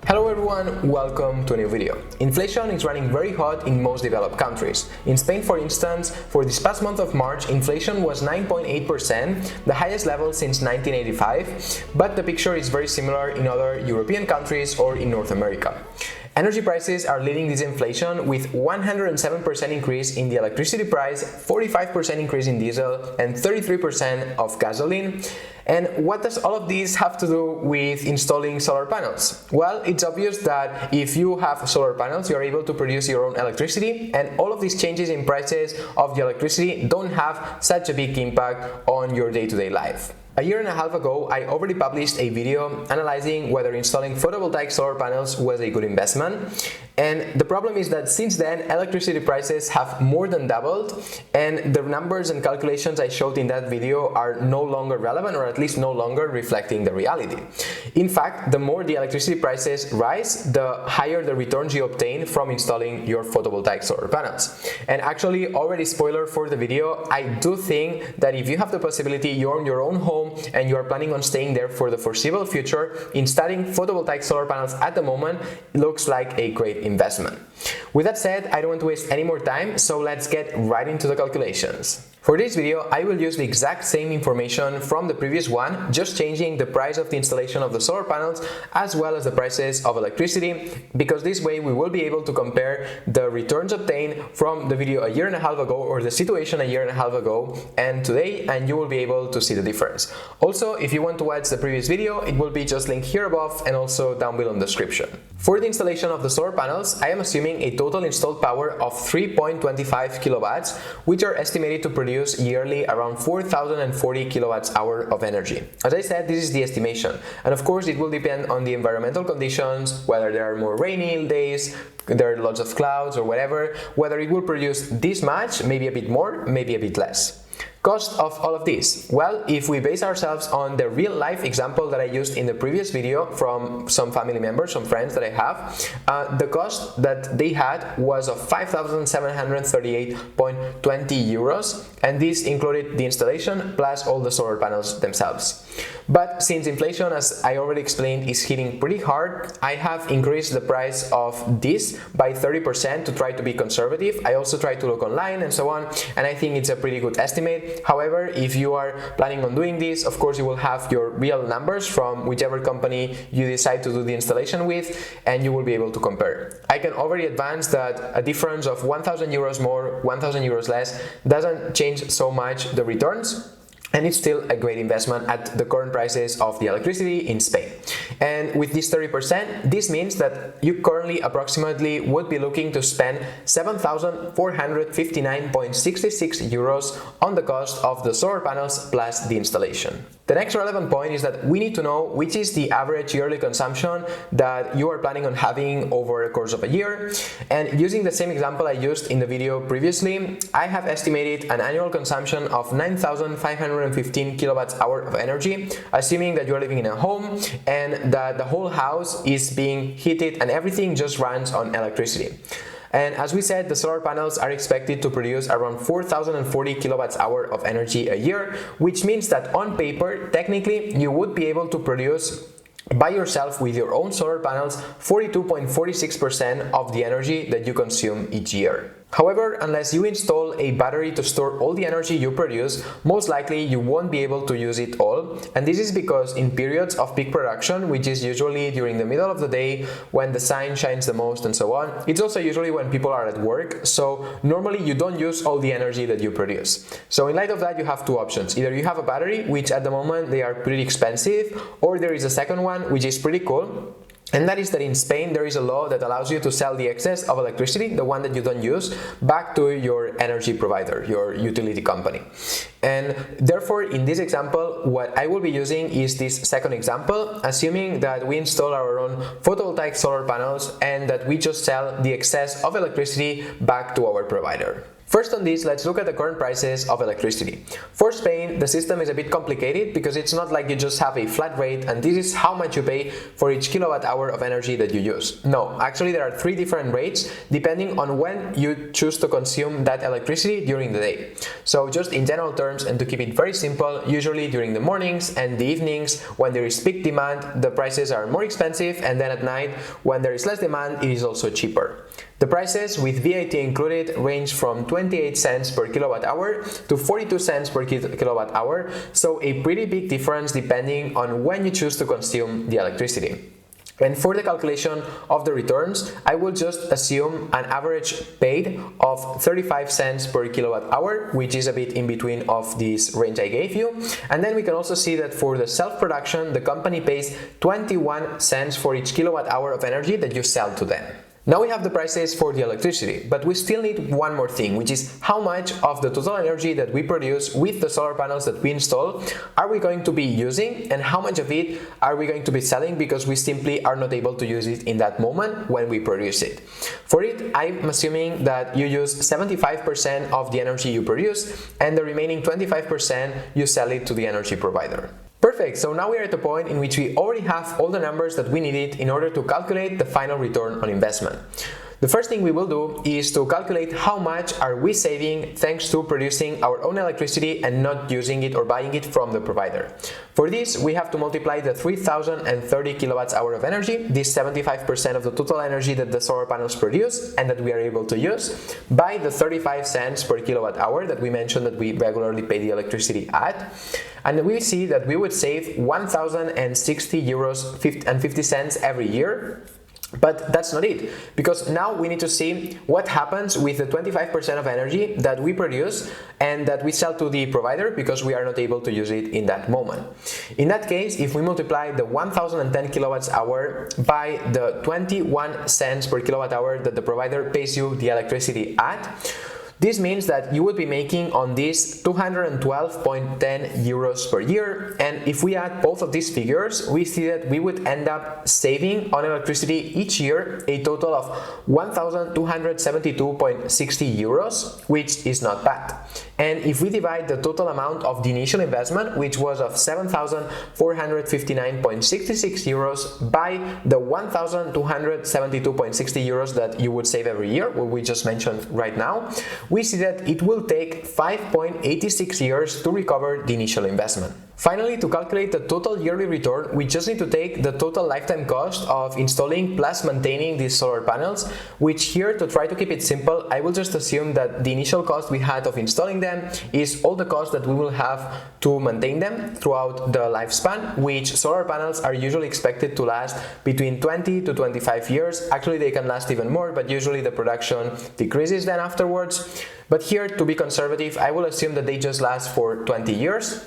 Hello everyone, welcome to a new video. Inflation is running very hot in most developed countries. In Spain, for instance, for this past month of March, inflation was 9.8%, the highest level since 1985, but the picture is very similar in other European countries or in North America. Energy prices are leading this inflation with 107% increase in the electricity price, 45% increase in diesel, and 33% of gasoline. And what does all of this have to do with installing solar panels? Well, it's obvious that if you have solar panels, you're able to produce your own electricity, and all of these changes in prices of the electricity don't have such a big impact on your day-to-day life. A year and a half ago, I already published a video analyzing whether installing photovoltaic solar panels was a good investment. And the problem is that since then, electricity prices have more than doubled, and the numbers and calculations I showed in that video are no longer relevant, or at least no longer reflecting the reality. In fact, the more the electricity prices rise, the higher the returns you obtain from installing your photovoltaic solar panels. And actually, already spoiler for the video, I do think that if you have the possibility, you own your own home, and you are planning on staying there for the foreseeable future, installing photovoltaic solar panels at the moment looks like a great investment. With that said, I don't want to waste any more time, so let's get right into the calculations. For this video, I will use the exact same information from the previous one, just changing the price of the installation of the solar panels as well as the prices of electricity, because this way we will be able to compare the returns obtained from the video a year and a half ago, or the situation a year and a half ago, and today, and you will be able to see the difference. Also, if you want to watch the previous video, it will be just linked here above and also down below in the description. For the installation of the solar panels, I am assuming a total installed power of 3.25 kilowatts, which are estimated to produce yearly around 4,040 kilowatts hour of energy. As I said, this is the estimation, and of course it will depend on the environmental conditions, whether there are more rainy days, there are lots of clouds or whatever, whether it will produce this much, maybe a bit more, maybe a bit less. Cost of all of this? Well, if we base ourselves on the real life example that I used in the previous video from some family members, some friends that I have, the cost that they had was of 5,738.20 euros, and this included the installation plus all the solar panels themselves. But since inflation, as I already explained, is hitting pretty hard, I have increased the price of this by 30% to try to be conservative. I also try to look online and so on, and I think it's a pretty good estimate. However, if you are planning on doing this, of course you will have your real numbers from whichever company you decide to do the installation with, and you will be able to compare. I can already advance that a difference of 1,000 euros more, 1,000 euros less doesn't change so much the returns, and it's still a great investment at the current prices of the electricity in Spain. And with this 30%, this means that you currently approximately would be looking to spend 7,459.66 euros on the cost of the solar panels plus the installation. The next relevant point is that we need to know which is the average yearly consumption that you are planning on having over the course of a year. And using the same example I used in the video previously, I have estimated an annual consumption of 9,515 kilowatts hour of energy, assuming that you are living in a home and that the whole house is being heated and everything just runs on electricity. And as we said, the solar panels are expected to produce around 4,040 kilowatts hour of energy a year, which means that on paper, technically, you would be able to produce by yourself with your own solar panels 42.46% of the energy that you consume each year. However, unless you install a battery to store all the energy you produce, most likely you won't be able to use it all, and this is because in periods of peak production, which is usually during the middle of the day when the sun shines the most and so on, it's also usually when people are at work, so normally you don't use all the energy that you produce. So in light of that, you have two options. Either you have a battery, which at the moment they are pretty expensive, or there is a second one, which is pretty cool. And that is that in Spain there is a law that allows you to sell the excess of electricity, the one that you don't use, back to your energy provider, your utility company. And therefore, in this example, what I will be using is this second example, assuming that we install our own photovoltaic solar panels and that we just sell the excess of electricity back to our provider. First on this, let's look at the current prices of electricity. For Spain, the system is a bit complicated because it's not like you just have a flat rate and this is how much you pay for each kilowatt hour of energy that you use. No, actually there are 3 different rates depending on when you choose to consume that electricity during the day. So just in general terms, and to keep it very simple, usually during the mornings and the evenings when there is peak demand, the prices are more expensive, and then at night when there is less demand, it is also cheaper. The prices with VAT included range from 28 cents per kilowatt hour to 42 cents per kilowatt hour, so a pretty big difference depending on when you choose to consume the electricity. And for the calculation of the returns, I will just assume an average paid of 35 cents per kilowatt hour, which is a bit in between of this range I gave you. And then we can also see that for the self-production, the company pays 21 cents for each kilowatt hour of energy that you sell to them. Now we have the prices for the electricity, but we still need one more thing, which is how much of the total energy that we produce with the solar panels that we install are we going to be using, and how much of it are we going to be selling because we simply are not able to use it in that moment when we produce it. For it, I'm assuming that you use 75% of the energy you produce and the remaining 25% you sell it to the energy provider. Perfect, so now we are at the point in which we already have all the numbers that we needed in order to calculate the final return on investment. The first thing we will do is to calculate how much are we saving thanks to producing our own electricity and not using it or buying it from the provider. For this, we have to multiply the 3030 kilowatts hour of energy, this 75% of the total energy that the solar panels produce and that we are able to use, by the 35 cents per kilowatt hour that we mentioned that we regularly pay the electricity at. And we see that we would save 1,060 euros and 50 cents every year. But that's not it, because now we need to see what happens with the 25% of energy that we produce and that we sell to the provider because we are not able to use it in that moment. In that case, if we multiply the 1010 kilowatts hour by the 21 cents per kilowatt hour that the provider pays you the electricity at, this means that you would be making on this 212.10 euros per year, and if we add both of these figures, we see that we would end up saving on electricity each year a total of 1,272.60 euros, which is not bad. And if we divide the total amount of the initial investment, which was of 7,459.66 euros, by the 1,272.60 euros that you would save every year, what we just mentioned right now, we see that it will take 5.86 years to recover the initial investment. Finally, to calculate the total yearly return, we just need to take the total lifetime cost of installing plus maintaining these solar panels, which here, to try to keep it simple, I will just assume that the initial cost we had of installing them is all the cost that we will have to maintain them throughout the lifespan, which solar panels are usually expected to last between 20 to 25 years. Actually, they can last even more, but usually the production decreases then afterwards. But here, to be conservative, I will assume that they just last for 20 years.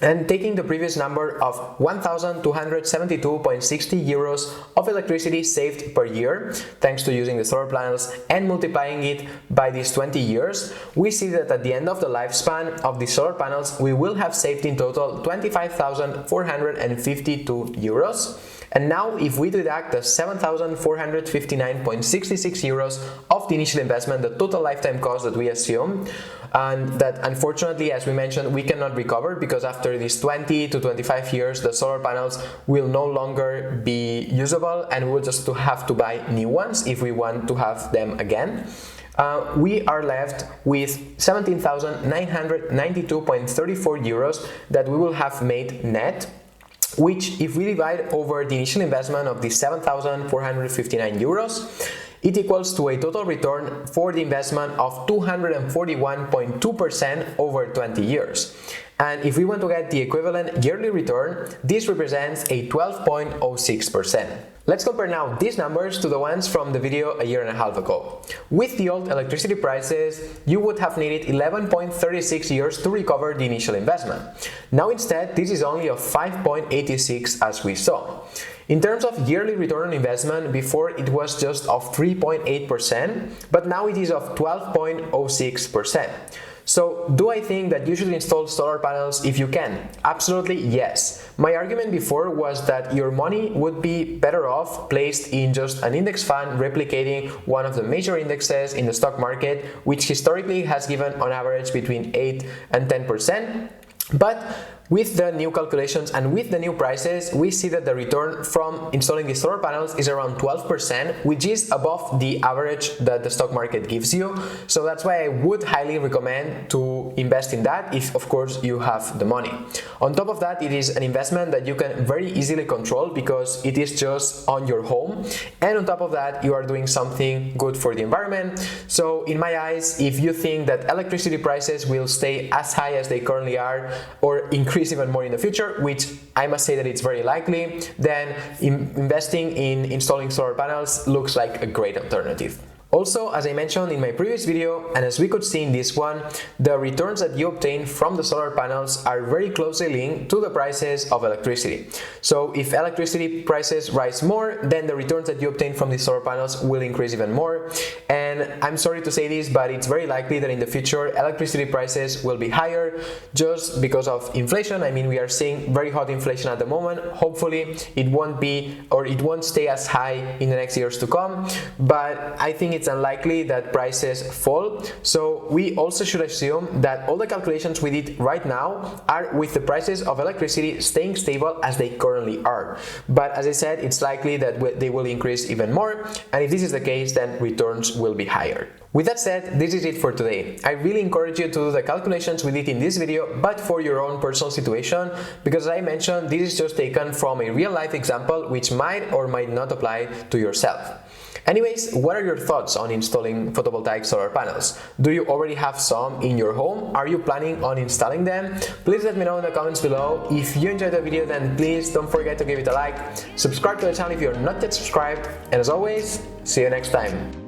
And taking the previous number of 1,272.60 euros of electricity saved per year, thanks to using the solar panels, and multiplying it by these 20 years, we see that at the end of the lifespan of the solar panels, we will have saved in total 25,452 euros. And now, if we deduct the 7,459.66 euros of the initial investment, the total lifetime cost that we assume, and that unfortunately, as we mentioned, we cannot recover because after these 20 to 25 years, the solar panels will no longer be usable and we'll just have to buy new ones if we want to have them again. We are left with 17,992.34 euros that we will have made net, which, if we divide over the initial investment of the 7,459 euros, it equals to a total return for the investment of 241.2% over 20 years. And if we want to get the equivalent yearly return, this represents a 12.06%. Let's compare now these numbers to the ones from the video a year and a half ago. With the old electricity prices, you would have needed 11.36 years to recover the initial investment. Now instead, this is only of 5.86 as we saw. In terms of yearly return on investment, before it was just of 3.8%, but now it is of 12.06%. So, do I think that you should install solar panels if you can? Absolutely yes. My argument before was that your money would be better off placed in just an index fund replicating one of the major indexes in the stock market, which historically has given on average between 8 and 10%. But with the new calculations and with the new prices, we see that the return from installing the solar panels is around 12%, which is above the average that the stock market gives you. So that's why I would highly recommend to invest in that if, of course, you have the money. On top of that, it is an investment that you can very easily control because it is just on your home. And on top of that, you are doing something good for the environment. So in my eyes, if you think that electricity prices will stay as high as they currently are or increase even more in the future, which I must say that it's very likely, then investing in installing solar panels looks like a great alternative. Also, as I mentioned in my previous video, and as we could see in this one, the returns that you obtain from the solar panels are very closely linked to the prices of electricity. So if electricity prices rise more, then the returns that you obtain from the solar panels will increase even more. And I'm sorry to say this, but it's very likely that in the future electricity prices will be higher just because of inflation. I mean, we are seeing very hot inflation at the moment. Hopefully it won't stay as high in the next years to come, but I think it's unlikely that prices fall. So we also should assume that all the calculations we did right now are with the prices of electricity staying stable as they currently are. But as I said, it's likely that they will increase even more, and if this is the case, then returns will be higher. With that said, this is it for today. I really encourage you to do the calculations we did in this video, but for your own personal situation, because as I mentioned, this is just taken from a real-life example which might or might not apply to yourself. Anyways, what are your thoughts on installing photovoltaic solar panels? Do you already have some in your home? Are you planning on installing them? Please let me know in the comments below. If you enjoyed the video, then please don't forget to give it a like, subscribe to the channel if you're not yet subscribed, and as always, see you next time.